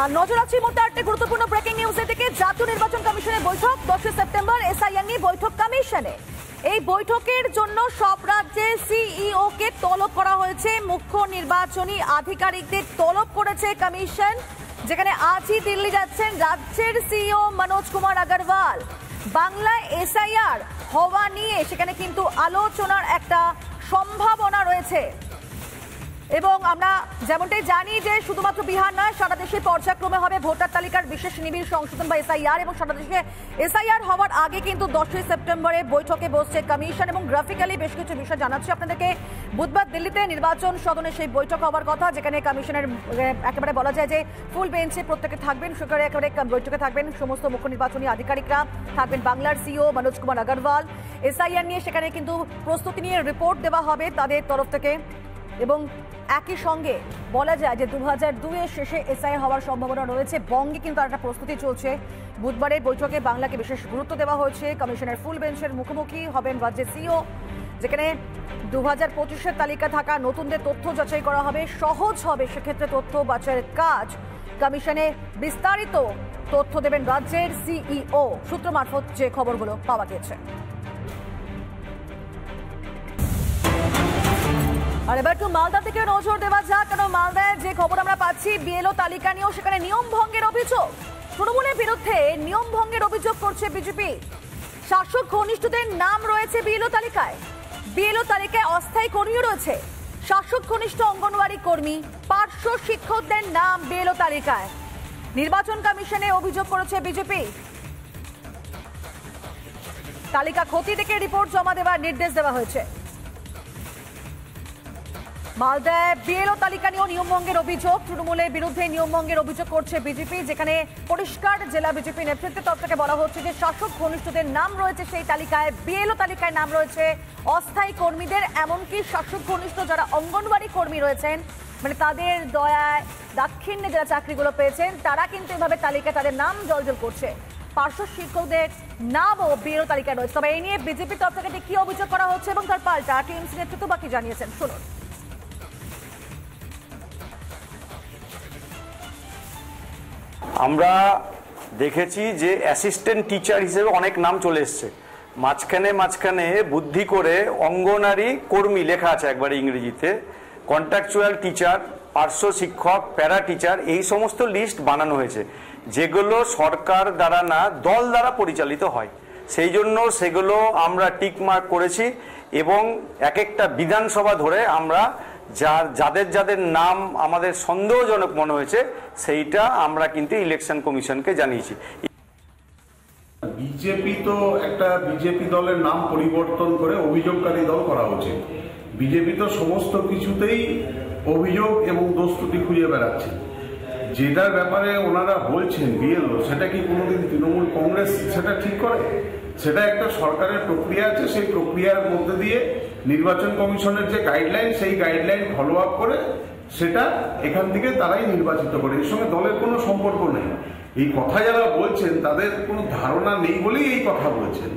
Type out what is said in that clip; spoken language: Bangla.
নজর রাখছি মোটা আটটি গুরুত্বপূর্ণ ব্রেকিং নিউজের দিকে। জাতীয় নির্বাচন কমিশনের বৈঠক 10 সেপ্টেম্বর এসআইআর নিয়ে বৈঠক কমিশনে। এই বৈঠকের জন্য সব রাজ্যের সিইও কে তলব করা হয়েছে। মুখ্য নির্বাচনী আধিকারিকদের তলব করেছে কমিশন, যেখানে আজই দিল্লি যাচ্ছেন রাজ্যের সিইও মনোজ কুমার আগরওয়াল। বাংলায় এসআইআর হওয়া নিয়ে সেখানে কিন্তু আলোচনার একটা সম্ভাবনা রয়েছে এবং আমরা যেমনটাই জানি যে শুধুমাত্র বিহার নয়, সারা দেশে পর্যায়ক্রমে হবে ভোটার তালিকার বিশেষ নিবিড় সংশোধন বা এসআইআর, এবং সারা দেশে এসআইআর হওয়ার আগে কিন্তু 10 সেপ্টেম্বরে বৈঠকে বসছে কমিশন এবং গ্রাফিক্যালি বেশ কিছু বিষয় জানাচ্ছি আপনাদেরকে। বুধবার দিল্লিতে নির্বাচন সদনে সেই বৈঠক হওয়ার কথা, যেখানে কমিশনের একেবারে বলা যায় যে ফুল বেঞ্চে প্রত্যেকে থাকবেন। সেখানে একেবারে বৈঠকে থাকবেন সমস্ত মুখ্য নির্বাচনী আধিকারিকরা, থাকবেন বাংলার সিইও মনোজ কুমার আগরওয়াল। এসআইআর নিয়ে সেখানে কিন্তু প্রস্তুতি নিয়ে রিপোর্ট দেওয়া হবে তাদের তরফ থেকে, এবং একই সঙ্গে বলা যায় যে 2002-এর শেষে এসআইআর হওয়ার সম্ভাবনা রয়েছে। বঙ্গে কিন্তু একটা প্রস্তুতি চলছে। বুধবারের বৈঠকে বাংলাকে বিশেষ গুরুত্ব দেওয়া হয়েছে। কমিশনের ফুল বেঞ্চের মুখোমুখি হবেন রাজ্যের সিইও, যেখানে 2025-এর তালিকা থাকা নতুনদের তথ্য যাচাই করা হবে, সহজ হবে সেক্ষেত্রে তথ্য বাছাইয়ের কাজ। কমিশনে বিস্তারিত তথ্য দেবেন রাজ্যের সিইও, সূত্র মারফত যে খবরগুলো পাওয়া গেছে। আর এবার একটু মালদা থেকে নজর দেওয়া যাক, কারণ মালদায় যে খবর আমরা পাচ্ছি বিএলও তালিকা নিয়েও সেখানে নিয়ম ভঙ্গের অভিযোগ। তৃণমূলের বিরুদ্ধে নিয়ম ভঙ্গের অভিযোগ করছে বিজেপি। শাসক ঘনিষ্ঠদের নাম রয়েছে বিএলও তালিকায়। বিএলও তালিকায় অস্থায়ী কর্মীও রয়েছে। শাসক ঘনিষ্ঠ অঙ্গনওয়াড়ি কর্মী, পার্শ্ব শিক্ষকদের নাম বিএলও তালিকায়। নির্বাচন কমিশনে অভিযোগ করেছে বিজেপি। তালিকা খতিয়ে দেখে রিপোর্ট জমা দেওয়ার নির্দেশ দেওয়া হয়েছে। মালদায় বিএলও তালিকা নিয়েও নিয়মভঙ্গের অভিযোগ। তৃণমূলের বিরুদ্ধে নিয়মভঙ্গের অভিযোগ করছে বিজেপি, যেখানে পরিষ্কার জেলা বিজেপি নেতৃত্বের তরফ থেকে বলা হচ্ছে যে শাসক ঘনিষ্ঠদের নাম রয়েছে সেই তালিকায়, বিএলও তালিকায় নাম রয়েছে অস্থায়ী কর্মীদের, এমনকি শাসক ঘনিষ্ঠ যারা অঙ্গনওয়াড়ি কর্মী রয়েছেন, মানে তাদের দয়ায় দাক্ষিণ্যে যারা চাকরিগুলো পেয়েছেন, তারা কিন্তু এভাবে তালিকায় তাদের নাম জলজল করছে। পার্শ্ব শিক্ষকদের নামও বিএলও তালিকায় রয়েছে। তবে এই নিয়ে বিজেপির তরফ থেকে কি অভিযোগ করা হচ্ছে এবং তার পাল্টা টিএমসি নেতৃত্ব বাকি জানিয়েছেন, শুনুন। আমরা দেখেছি যে অ্যাসিস্ট্যান্ট টিচার হিসেবে অনেক নাম চলে এসছে। মাঝখানে বুদ্ধি করে অঙ্গনারী কর্মী লেখা আছে একবারে ইংরেজিতে, কন্ট্রাকচুয়াল টিচার, পার্শ্ব শিক্ষক, প্যারা টিচার, এই সমস্ত লিস্ট বানানো হয়েছে, যেগুলো সরকার দ্বারা না দল দ্বারা পরিচালিত হয়। সেই জন্য সেগুলো আমরা টিক মার্ক করেছি এবং এক একটা বিধানসভা ধরে আমরা যাদের যাদের নাম আমাদের সন্দেহজনক মনে হয়েছে সেইটা আমরা কিন্তু ইলেকশন কমিশনকে জানিয়েছি। বিজেপি তো একটা বিজেপি দলের নাম পরিবর্তন করে অভিযোগকারী দল করা উচিত। বিজেপি তো সমস্ত কিছুতেই অভিযোগ এবং দোষ ত্রুটি খুঁজে বেড়াচ্ছে। যেটার ব্যাপারে ওনারা বলছেন বিএলও, সেটা কি কোনোদিন তৃণমূল কংগ্রেস সেটা ঠিক করে? সেটা একটা সরকারের প্রক্রিয়া আছে, সেই প্রক্রিয়ার মধ্যে দিয়ে নির্বাচন কমিশনের যে গাইডলাইন, সেই গাইডলাইন ফলো আপ করে সেটা এখান থেকে তারাই নির্বাচিত করে। এর সঙ্গে দলের কোনো সম্পর্ক নেই। এই কথা যারা বলছেন তাদের কোনো ধারণা নেই বলেই এই কথা বলছেন।